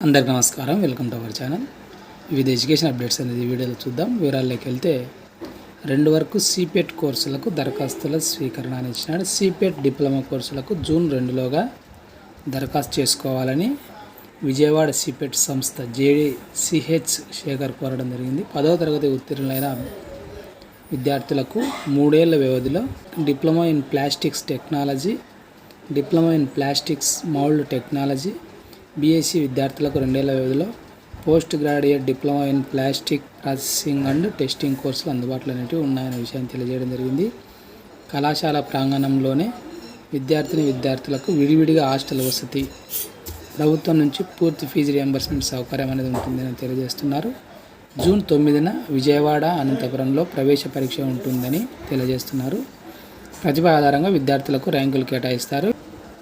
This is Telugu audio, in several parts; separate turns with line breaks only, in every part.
అందరికీ నమస్కారం. Welcome to our channel. వివిధ ఎడ్యుకేషన్ అప్డేట్స్ అనేది ఈ వీడియోలో చూద్దాం. వివరాల్లోకి వెళ్తే 2 వరకు సిపెట్ కోర్సులకు దరఖాస్తుల స్వీకరణ అని ఇచ్చినాడు. సిపెట్ డిప్లొమా కోర్సులకు జూన్ 2లోగా దరఖాస్తు చేసుకోవాలని విజయవాడ సిపెట్ సంస్థ JCH శేఖర్ కోరడం జరిగింది. 10వ తరగతి ఉత్తీర్ణులైన విద్యార్థులకు 3 ఏళ్ల వ్యవధిలో diploma in plastics technology, diploma in plastics mould technology, BSc విద్యార్థులకు 2 ఏళ్ల వ్యవధిలో post graduate diploma in plastic processing and testing కోర్సులు అందుబాటులో అనేవి ఉన్నాయనే విషయాన్ని తెలియజేయడం జరిగింది. కళాశాల ప్రాంగణంలోనే విద్యార్థులకు విడివిడిగా హాస్టల్ వసతి, ప్రభుత్వం నుంచి పూర్తి ఫీజు రియంబర్స్మెంట్ సౌకర్యం అనేది ఉంటుందని తెలియజేస్తున్నారు. జూన్ 9న విజయవాడ, అనంతపురంలో ప్రవేశ పరీక్ష ఉంటుందని తెలియజేస్తున్నారు. ప్రతిభ ఆధారంగా విద్యార్థులకు ర్యాంకులు కేటాయిస్తారు.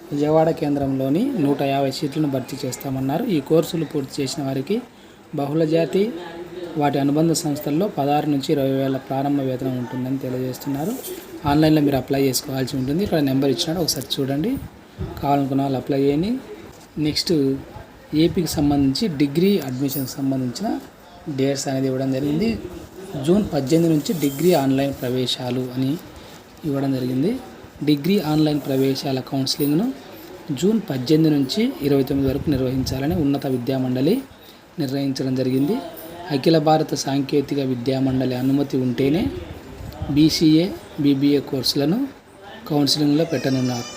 విజయవాడ కేంద్రంలోని 150 సీట్లను భర్తీ చేస్తామన్నారు. ఈ కోర్సులు పూర్తి చేసిన వారికి బహుళజాతి వాటి అనుబంధ సంస్థల్లో 16 నుంచి 20 వేల ప్రారంభ వేతనం ఉంటుందని తెలియజేస్తున్నారు. ఆన్లైన్లో మీరు అప్లై చేసుకోవాల్సి ఉంటుంది. ఇక్కడ నెంబర్ ఇచ్చినాడు, ఒకసారి చూడండి. కావాలనుకున్న వాళ్ళు అప్లై చేయండి. నెక్స్ట్ ఏపీకి సంబంధించి డిగ్రీ అడ్మిషన్కి సంబంధించిన డేట్స్ అనేది ఇవ్వడం జరిగింది. జూన్ 18 నుంచి డిగ్రీ ఆన్లైన్ ప్రవేశాలు అని ఇవ్వడం జరిగింది. డిగ్రీ ఆన్లైన్ ప్రవేశాల కౌన్సిలింగ్ను జూన్ 18 నుంచి 29 వరకు నిర్వహించాలని ఉన్నత విద్యామండలి నిర్ణయించడం జరిగింది. అఖిల భారత సాంకేతిక విద్యామండలి అనుమతి ఉంటేనే BCA, BBA కోర్సులను కౌన్సిలింగ్లో పెట్టనున్నారు.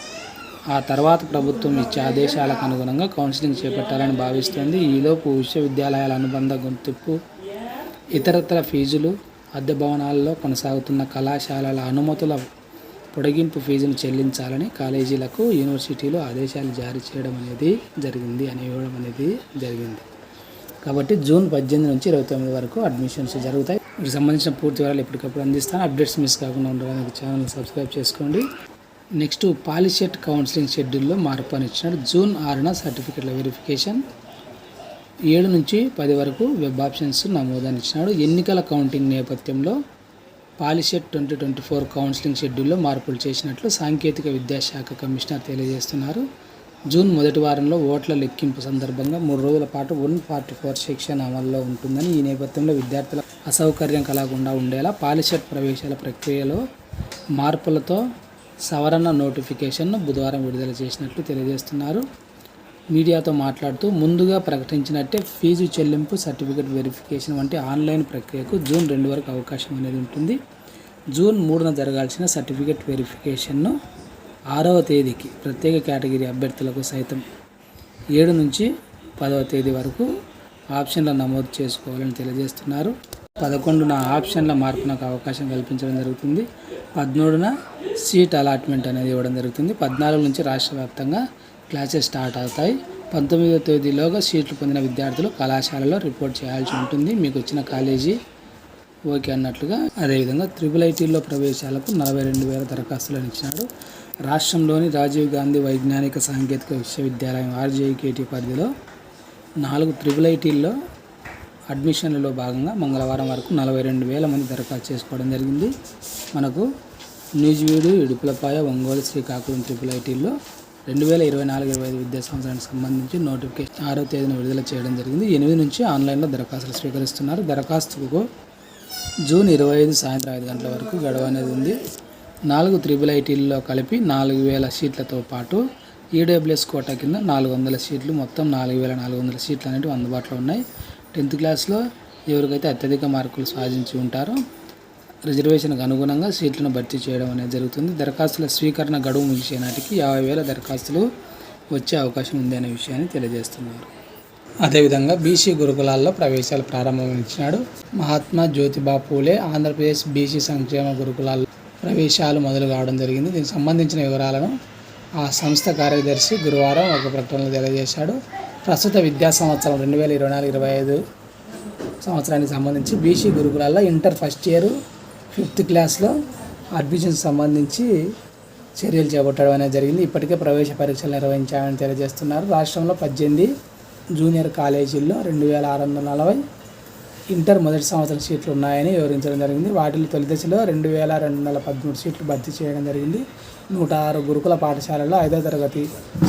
ఆ తర్వాత ప్రభుత్వం ఇచ్చే ఆదేశాలకు అనుగుణంగా కౌన్సిలింగ్ చేపట్టాలని భావిస్తోంది. ఈలోపు విశ్వవిద్యాలయాల అనుబంధ గుర్తింపు, ఇతరత్ర ఫీజులు, అద్దె భవనాల్లో కొనసాగుతున్న కళాశాలల అనుమతుల పొడిగింపు ఫీజును చెల్లించాలని కాలేజీలకు, యూనివర్సిటీలు ఆదేశాలు జారీ చేయడం అనేది జరిగింది. కాబట్టి జూన్ 18 నుంచి 29 వరకు అడ్మిషన్స్ జరుగుతాయి. వీటికి సంబంధించిన పూర్తి వివరాలు ఎప్పటికప్పుడు అందిస్తాను. అప్డేట్స్ మిస్ కాకుండా ఉండడానికి ఛానల్ని సబ్స్క్రైబ్ చేసుకోండి. నెక్స్ట్ పాలిసెట్ కౌన్సిలింగ్ షెడ్యూల్లో మార్పు అని ఇచ్చినాడు. జూన్ 6న సర్టిఫికెట్ల వెరిఫికేషన్, 7 నుంచి 10 వరకు వెబ్ ఆప్షన్స్ నమోదని ఇచ్చినాడు. ఎన్నికల కౌంటింగ్ నేపథ్యంలో పాలిసెట్ 2024 కౌన్సిలింగ్ షెడ్యూల్లో మార్పులు చేసినట్లు సాంకేతిక విద్యాశాఖ కమిషనర్ తెలియజేస్తున్నారు. జూన్ మొదటి వారంలో ఓట్ల లెక్కింపు సందర్భంగా 3 రోజుల పాటు 144 సెక్షన్ అమల్లో ఉంటుందని, ఈ నేపథ్యంలో విద్యార్థుల అసౌకర్యం కలగకుండా ఉండేలా పాలిసెట్ ప్రవేశాల ప్రక్రియలో మార్పులతో సవరణ నోటిఫికేషన్ను బుధవారం విడుదల చేసినట్లు తెలియజేస్తున్నారు. మీడియాతో మాట్లాడుతూ ముందుగా ప్రకటించినట్టే ఫీజు చెల్లింపు, సర్టిఫికెట్ వెరిఫికేషన్ వంటి ఆన్లైన్ ప్రక్రియకు జూన్ 2 వరకు అవకాశం అనేది ఉంటుంది. జూన్ 3న జరగాల్సిన సర్టిఫికెట్ వెరిఫికేషన్ను 6వ తేదీకి ప్రత్యేక కేటగిరీ అభ్యర్థులకు సైతం 7 నుంచి 10వ తేదీ వరకు ఆప్షన్ల నమోదు చేసుకోవాలని తెలియజేస్తున్నారు. 11న ఆప్షన్ల మార్పునకు అవకాశం కల్పించడం జరుగుతుంది. 13న సీట్ అలాట్మెంట్ అనేది ఇవ్వడం జరుగుతుంది. 14 నుంచి రాష్ట్ర వ్యాప్తంగా క్లాసెస్ స్టార్ట్ అవుతాయి. 19వ తేదీలోగా సీట్లు పొందిన విద్యార్థులు కళాశాలలో రిపోర్ట్ చేయాల్సి ఉంటుంది. మీకు వచ్చిన కాలేజీ ఓకే అన్నట్లుగా. అదేవిధంగా IIITలో ప్రవేశాలకు 42,000 దరఖాస్తులను ఇచ్చినాడు. రాష్ట్రంలోని రాజీవ్ గాంధీ వైజ్ఞానిక సాంకేతిక విశ్వవిద్యాలయం RJKT పరిధిలో 4 IIITల్లో అడ్మిషన్లలో భాగంగా మంగళవారం వరకు 42,000 మంది దరఖాస్తు చేసుకోవడం జరిగింది. మనకు నూజివీడు, ఇడుపులపాయ, ఒంగోలు, శ్రీకాకుళం IIITల్లో 2024-25 విద్యా సంవత్సరానికి సంబంధించి నోటిఫికేషన్ 6వ తేదీన విడుదల చేయడం జరిగింది. 8 నుంచి ఆన్లైన్లో దరఖాస్తులు స్వీకరిస్తున్నారు. దరఖాస్తుకు జూన్ 25 సాయంత్రం 5 గంటల వరకు గడువు అనేది ఉంది. 4 IIITల్లో కలిపి 4,000 సీట్లతో పాటు EWS కోటా కింద 400 సీట్లు, మొత్తం 4,400 సీట్లు అనేవి అందుబాటులో ఉన్నాయి. 10th క్లాస్లో ఎవరికైతే అత్యధిక మార్కులు సాధించి ఉంటారో రిజర్వేషన్కు అనుగుణంగా సీట్లను భర్తీ చేయడం అనేది జరుగుతుంది. దరఖాస్తుల స్వీకరణ గడువు ముగిసే నాటికి 50,000 దరఖాస్తులు వచ్చే అవకాశం ఉంది అనే విషయాన్ని తెలియజేస్తున్నారు. అదేవిధంగా BC గురుకులాల్లో ప్రవేశాలు ప్రారంభించినాడు. మహాత్మా జ్యోతిబా పూలే ఆంధ్రప్రదేశ్ BC సంక్షేమ గురుకులాల్లో ప్రవేశాలు మొదలు కావడం జరిగింది. దీనికి సంబంధించిన వివరాలను ఆ సంస్థ కార్యదర్శి గురువారం ఒక ప్రకటనలో తెలియజేశాడు. ప్రస్తుత విద్యా సంవత్సరం 2024-25 సంవత్సరానికి సంబంధించి BC గురుకులాల్లో ఇంటర్ ఫస్ట్ ఇయర్ 5th క్లాస్లో అడ్మిషన్కి సంబంధించి చర్యలు చేపట్టడం అనేది జరిగింది. ఇప్పటికే ప్రవేశ పరీక్షలు నిర్వహించామని తెలియజేస్తున్నారు. రాష్ట్రంలో 18 జూనియర్ కాలేజీల్లో 2,640 ఇంటర్ మొదటి సంవత్సరం సీట్లు ఉన్నాయని వివరించడం జరిగింది. వాటిలో తొలి దశలో 2,213 సీట్లు భర్తీ చేయడం జరిగింది. 106 గురుకుల పాఠశాలల్లో 5వ తరగతి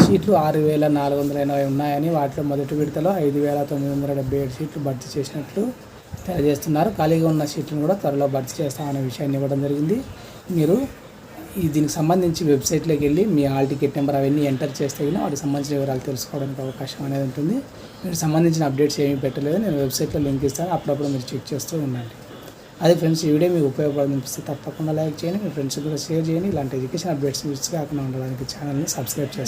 సీట్లు 6,480 ఉన్నాయని, వాటిలో మొదటి విడతలో 5,977 సీట్లు భర్తీ చేసినట్లు తెలియజేస్తున్నారు. ఖాళీగా ఉన్న సీట్లను కూడా త్వరలో భర్తీ చేస్తామనే విషయాన్ని ఇవ్వడం జరిగింది. మీరు దీనికి సంబంధించి వెబ్సైట్లోకి వెళ్ళి మీ హాల్ టికెట్ నెంబర్ అవన్నీ ఎంటర్ చేస్తే కానీ వాటికి సంబంధించిన వివరాలు తెలుసుకోవడానికి అవకాశం అనేది ఉంటుంది. మీరు సంబంధించిన అప్డేట్స్ ఏమీ పెట్టలేదు, నేను వెబ్సైట్లో లింక్ ఇస్తాను, అప్పుడప్పుడు మీరు చెక్ చేస్తూ ఉండండి. అదే ఫ్రెండ్స్, ఈ వీడియో మీకు ఉపయోగపడిస్తే తప్పకుండా లైక్ చేయండి, మీ ఫ్రెండ్స్ కూడా షేర్ చేయండి. ఇలాంటి ఎడ్యుకేషన్ అప్డేట్స్ మిస్ కాకుండా ఉండడానికి ఛానల్ని సబ్స్క్రైబ్ చేసుకోండి.